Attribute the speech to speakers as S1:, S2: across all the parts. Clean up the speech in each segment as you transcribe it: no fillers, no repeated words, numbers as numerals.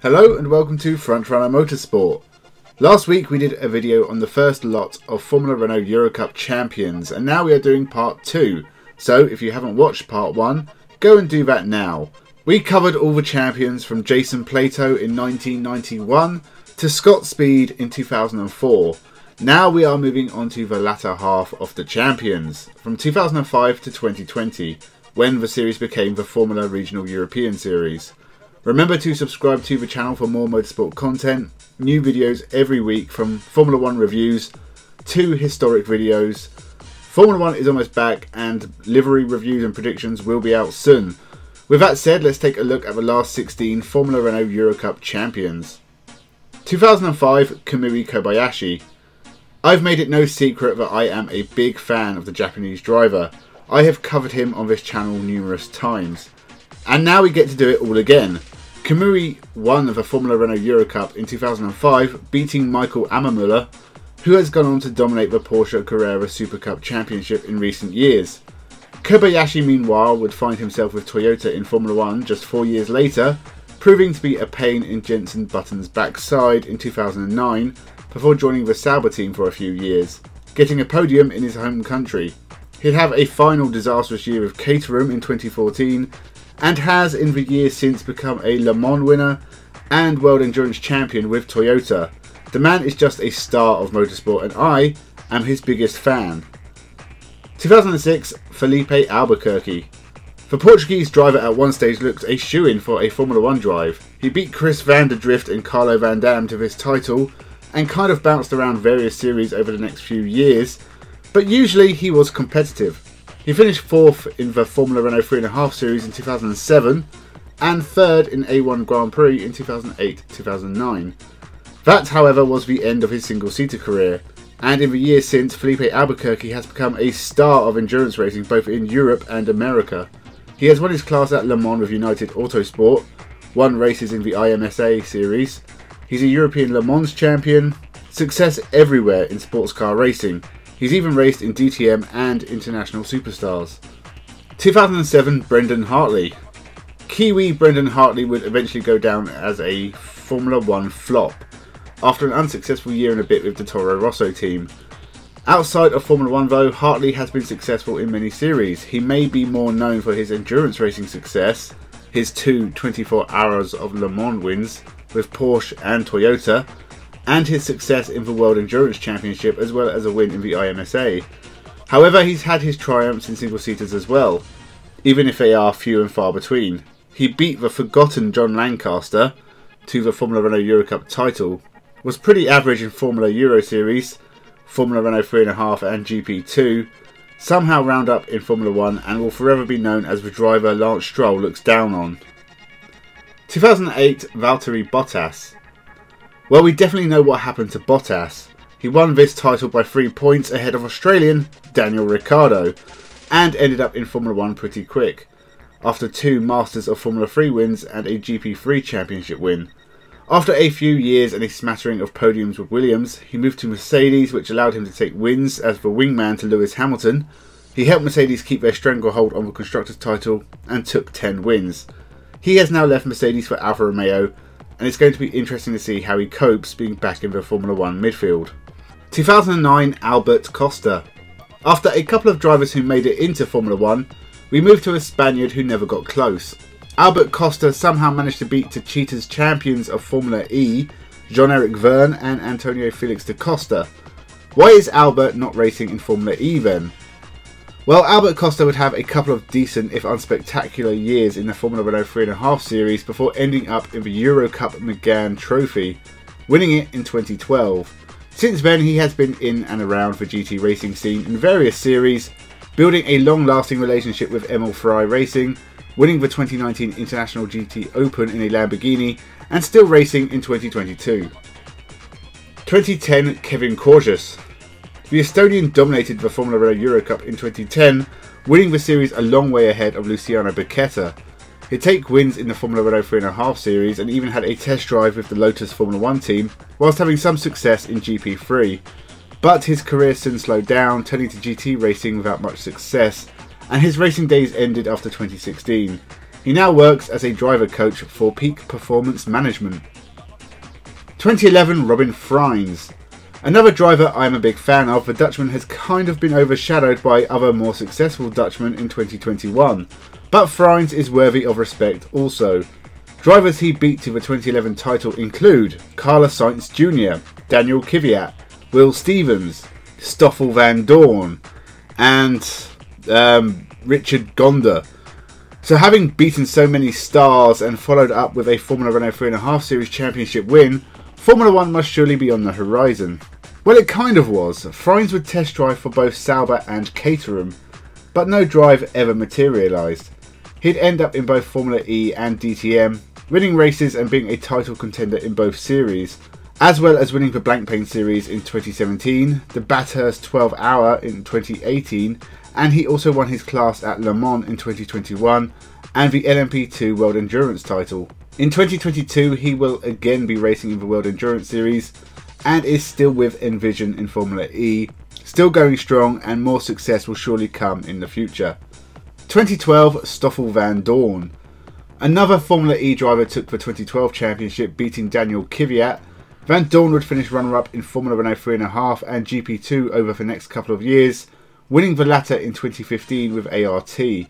S1: Hello and welcome to Frontrunner Motorsport. Last week we did a video on the first lot of Formula Renault Eurocup champions, and now we are doing part 2. So if you haven't watched part 1, go and do that now. We covered all the champions from Jason Plato in 1991 to Scott Speed in 2004. Now we are moving on to the latter half of the champions, from 2005 to 2020, when the series became the Formula Regional European Series. Remember to subscribe to the channel for more motorsport content, new videos every week from Formula 1 reviews to historic videos. Formula 1 is almost back and livery reviews and predictions will be out soon. With that said, let's take a look at the last 16 Formula Renault Eurocup champions. 2005, Kamui Kobayashi. I've made it no secret that I am a big fan of the Japanese driver. I have covered him on this channel numerous times. And now we get to do it all again. Kamui won the Formula Renault Eurocup in 2005, beating Michael Ammermuller, who has gone on to dominate the Porsche Carrera Super Cup Championship in recent years. Kobayashi meanwhile would find himself with Toyota in Formula 1 just 4 years later, proving to be a pain in Jenson Button's backside in 2009, before joining the Sauber team for a few years, getting a podium in his home country. He'd have a final disastrous year with Caterham in 2014, and has in the years since become a Le Mans winner and World Endurance Champion with Toyota. The man is just a star of motorsport and I am his biggest fan. 2006, Felipe Albuquerque. The Portuguese driver at one stage looked a shoo-in for a Formula 1 drive. He beat Chris van der Drift and Carlo van Dam to this title and kind of bounced around various series over the next few years, but usually he was competitive. He finished 4th in the Formula Renault 3.5 Series in 2007 and 3rd in A1 Grand Prix in 2008-2009. That, however, was the end of his single-seater career, and in the years since, Felipe Albuquerque has become a star of endurance racing both in Europe and America. He has won his class at Le Mans with United Autosport, won races in the IMSA series, he's a European Le Mans champion, success everywhere in sports car racing. He's even raced in DTM and International Superstars. 2007, Brendan Hartley. Kiwi Brendan Hartley would eventually go down as a Formula 1 flop after an unsuccessful year and a bit with the Toro Rosso team. Outside of Formula 1 though, Hartley has been successful in many series. He may be more known for his endurance racing success, his 2 24 Hours of Le Mans wins with Porsche and Toyota, and his success in the World Endurance Championship as well as a win in the IMSA. However, he's had his triumphs in single-seaters as well, even if they are few and far between. He beat the forgotten John Lancaster to the Formula Renault Eurocup title, was pretty average in Formula Euro Series, Formula Renault 3.5 and GP2, somehow round up in Formula 1 and will forever be known as the driver Lance Stroll looks down on. 2008, Valtteri Bottas. Well, we definitely know what happened to Bottas. He won this title by 3 points ahead of Australian Daniel Ricciardo and ended up in Formula 1 pretty quick, after 2 Masters of Formula 3 wins and a GP3 championship win. After a few years and a smattering of podiums with Williams, he moved to Mercedes, which allowed him to take wins as the wingman to Lewis Hamilton. He helped Mercedes keep their stranglehold on the Constructors' title and took 10 wins. He has now left Mercedes for Alfa Romeo, and it's going to be interesting to see how he copes being back in the Formula 1 midfield. 2009, Albert Costa. After a couple of drivers who made it into Formula 1, we moved to a Spaniard who never got close. Albert Costa somehow managed to beat Techeetah's champions of Formula E, Jean-Eric Vergne and Antonio Felix da Costa. Why is Albert not racing in Formula E then? Well, Albert Costa would have a couple of decent, if unspectacular, years in the Formula Renault 3.5 Series before ending up in the Eurocup Megane Trophy, winning it in 2012. Since then, he has been in and around the GT racing scene in various series, building a long-lasting relationship with Emil Frey Racing, winning the 2019 International GT Open in a Lamborghini, and still racing in 2022. 2010, Kevin Korjas. The Estonian dominated the Formula Renault Eurocup in 2010, winning the series a long way ahead of Luciano Becchetta. He'd take wins in the Formula Renault 3.5 Series and even had a test drive with the Lotus Formula 1 team, whilst having some success in GP3. But his career soon slowed down, turning to GT racing without much success, and his racing days ended after 2016. He now works as a driver coach for Peak Performance Management. 2011 Robin Frijns. Another driver I am a big fan of, the Dutchman has kind of been overshadowed by other more successful Dutchmen in 2021, but Frijns is worthy of respect also. Drivers he beat to the 2011 title include Carlos Sainz Jr., Daniel Kvyat, Will Stevens, Stoffel van Dorn, and Richard Gonda. So having beaten so many stars and followed up with a Formula Renault 3.5 Series Championship win, Formula 1 must surely be on the horizon. Well, it kind of was. Frijns would test drive for both Sauber and Caterham, but no drive ever materialised. He'd end up in both Formula E and DTM, winning races and being a title contender in both series, as well as winning the Blancpain Series in 2017, the Bathurst 12 Hour in 2018, and he also won his class at Le Mans in 2021 and the LMP2 World Endurance title. In 2022 he will again be racing in the World Endurance Series and is still with Envision in Formula E, still going strong, and more success will surely come in the future. 2012 Stoffel van Dorn. Another Formula E driver took the 2012 championship, beating Daniel Kvyat. Van Dorn would finish runner-up in Formula Renault 3.5 and GP2 over the next couple of years, winning the latter in 2015 with ART. He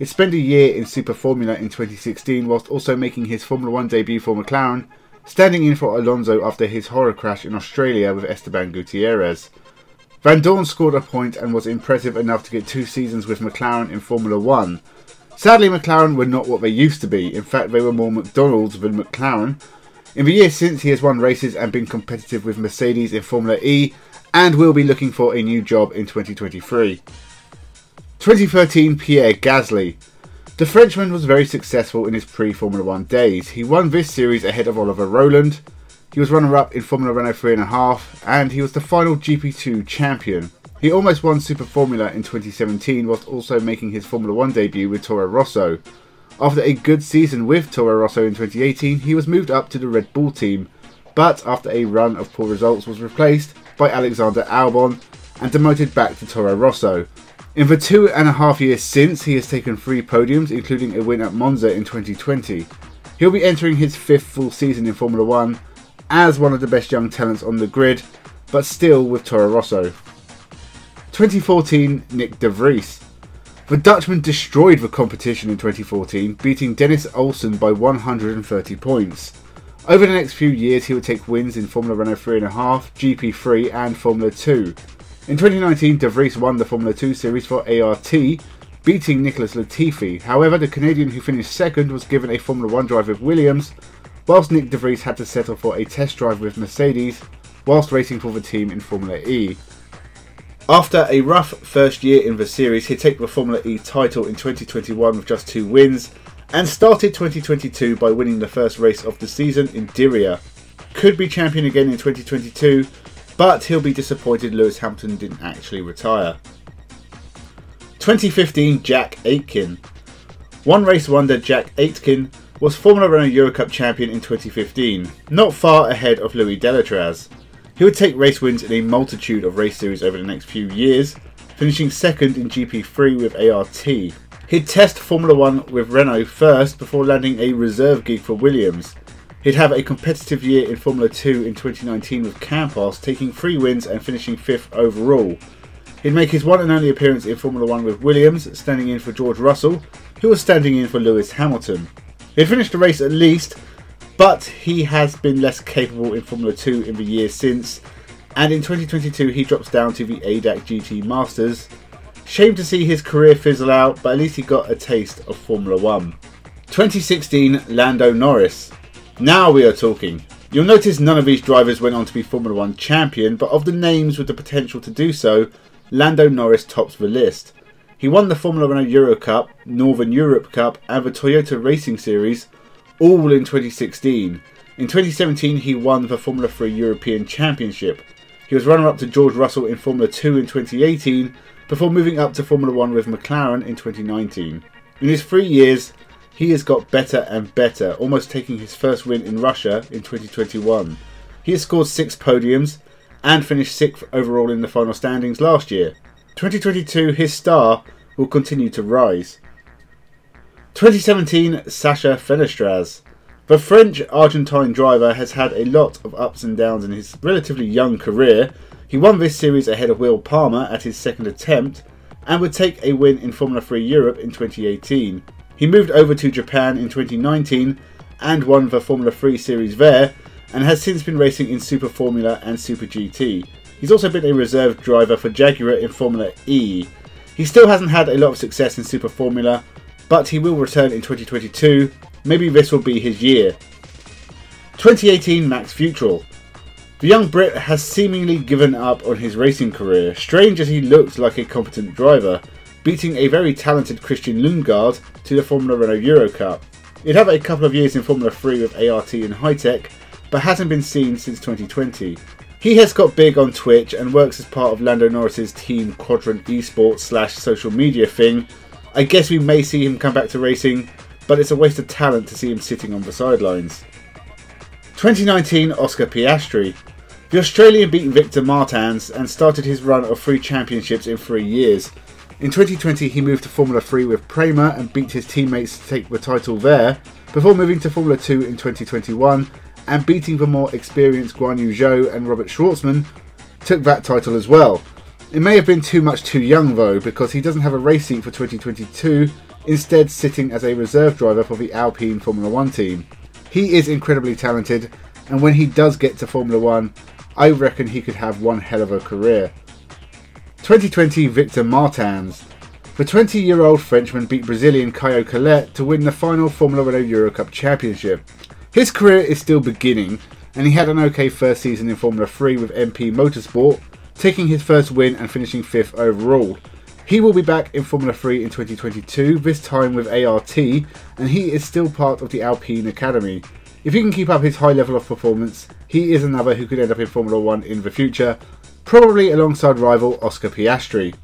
S1: spent a year in Super Formula in 2016 whilst also making his Formula 1 debut for McLaren, standing in for Alonso after his horror crash in Australia with Esteban Gutierrez. Van Dorn scored a point and was impressive enough to get 2 seasons with McLaren in Formula 1. Sadly, McLaren were not what they used to be. In fact, they were more McDonald's than McLaren. In the years since, he has won races and been competitive with Mercedes in Formula E, and will be looking for a new job in 2023. 2013 Pierre Gasly. The Frenchman was very successful in his pre-Formula 1 days. He won this series ahead of Oliver Rowland. He was runner-up in Formula Renault 3.5, and he was the final GP2 champion. He almost won Super Formula in 2017 whilst also making his Formula 1 debut with Toro Rosso. After a good season with Toro Rosso in 2018, he was moved up to the Red Bull team, but after a run of poor results was replaced by Alexander Albon and demoted back to Toro Rosso. In the 2.5 years since, he has taken 3 podiums, including a win at Monza in 2020. He'll be entering his 5th full season in Formula 1 as one of the best young talents on the grid, but still with Toro Rosso. 2014 Nick de Vries. The Dutchman destroyed the competition in 2014, beating Dennis Olsen by 130 points. Over the next few years he would take wins in Formula Renault 3.5, GP3 and Formula 2. In 2019 de Vries won the Formula 2 series for ART, beating Nicholas Latifi. However, the Canadian who finished second was given a Formula 1 drive with Williams, whilst Nick de Vries had to settle for a test drive with Mercedes whilst racing for the team in Formula E. After a rough first year in the series, he'd take the Formula E title in 2021 with just 2 wins, and started 2022 by winning the first race of the season in Diriyah. Could be champion again in 2022, but he'll be disappointed Lewis Hamilton didn't actually retire. 2015 Jack Aitken. One race wonder Jack Aitken was Formula Renault Eurocup champion in 2015, not far ahead of Louis Delatraz. He would take race wins in a multitude of race series over the next few years, finishing second in GP3 with ART. He'd test Formula 1 with Renault first before landing a reserve gig for Williams. He'd have a competitive year in Formula 2 in 2019 with Campos, taking 3 wins and finishing 5th overall. He'd make his one and only appearance in Formula 1 with Williams, standing in for George Russell, who was standing in for Lewis Hamilton. He'd finished the race at least, but he has been less capable in Formula 2 in the years since, and in 2022 he drops down to the ADAC GT Masters. Shame to see his career fizzle out, but at least he got a taste of Formula 1. 2016 Lando Norris. Now we are talking. You'll notice none of these drivers went on to be Formula 1 champion, but of the names with the potential to do so, Lando Norris tops the list. He won the Formula Renault Eurocup, Northern Europe Cup and the Toyota Racing Series, all in 2016. In 2017 he won the Formula 3 European Championship. He was runner-up to George Russell in Formula 2 in 2018, before moving up to Formula 1 with McLaren in 2019. In his 3 years, he has got better and better, almost taking his first win in Russia in 2021. He has scored 6 podiums and finished 6th overall in the final standings last year. 2022, his star will continue to rise. 2017 Sasha Fenestraz. The French-Argentine driver has had a lot of ups and downs in his relatively young career. He won this series ahead of Will Palmer at his second attempt and would take a win in Formula 3 Europe in 2018. He moved over to Japan in 2019 and won the Formula 3 series there, and has since been racing in Super Formula and Super GT. He's also been a reserve driver for Jaguar in Formula E. He still hasn't had a lot of success in Super Formula, but he will return in 2022. Maybe this will be his year. 2018 Max Futrell. The young Brit has seemingly given up on his racing career, strange as he looked like a competent driver, beating a very talented Christian Lundgaard to the Formula Renault Eurocup. He'd have a couple of years in Formula 3 with ART and Hi-Tech, but hasn't been seen since 2020. He has got big on Twitch and works as part of Lando Norris's Team Quadrant esports / social media thing. I guess we may see him come back to racing, but it's a waste of talent to see him sitting on the sidelines. 2019 Oscar Piastri. The Australian beat Victor Martins and started his run of 3 championships in 3 years. In 2020 he moved to Formula 3 with Prema and beat his teammates to take the title there, before moving to Formula 2 in 2021 and beating the more experienced Guan Yu Zhou and Robert Schwartzman, took that title as well. It may have been too much too young though, because he doesn't have a race seat for 2022, instead sitting as a reserve driver for the Alpine Formula 1 team. He is incredibly talented, and when he does get to Formula 1, I reckon he could have one hell of a career. 2020 Victor Martins. The 20-year-old Frenchman beat Brazilian Caio Collet to win the final Formula Renault Eurocup championship. His career is still beginning, and he had an okay first season in Formula 3 with MP Motorsport, taking his first win and finishing 5th overall. He will be back in Formula 3 in 2022, this time with ART, and he is still part of the Alpine Academy. If he can keep up his high level of performance, he is another who could end up in Formula 1 in the future, probably alongside rival Oscar Piastri.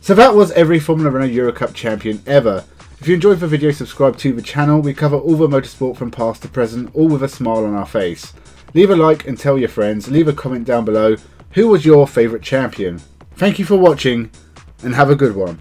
S1: So that was every Formula Renault Eurocup champion ever. If you enjoyed the video, subscribe to the channel. We cover all the motorsport from past to present, all with a smile on our face. Leave a like and tell your friends. Leave a comment down below. Who was your favourite champion? Thank you for watching, and have a good one.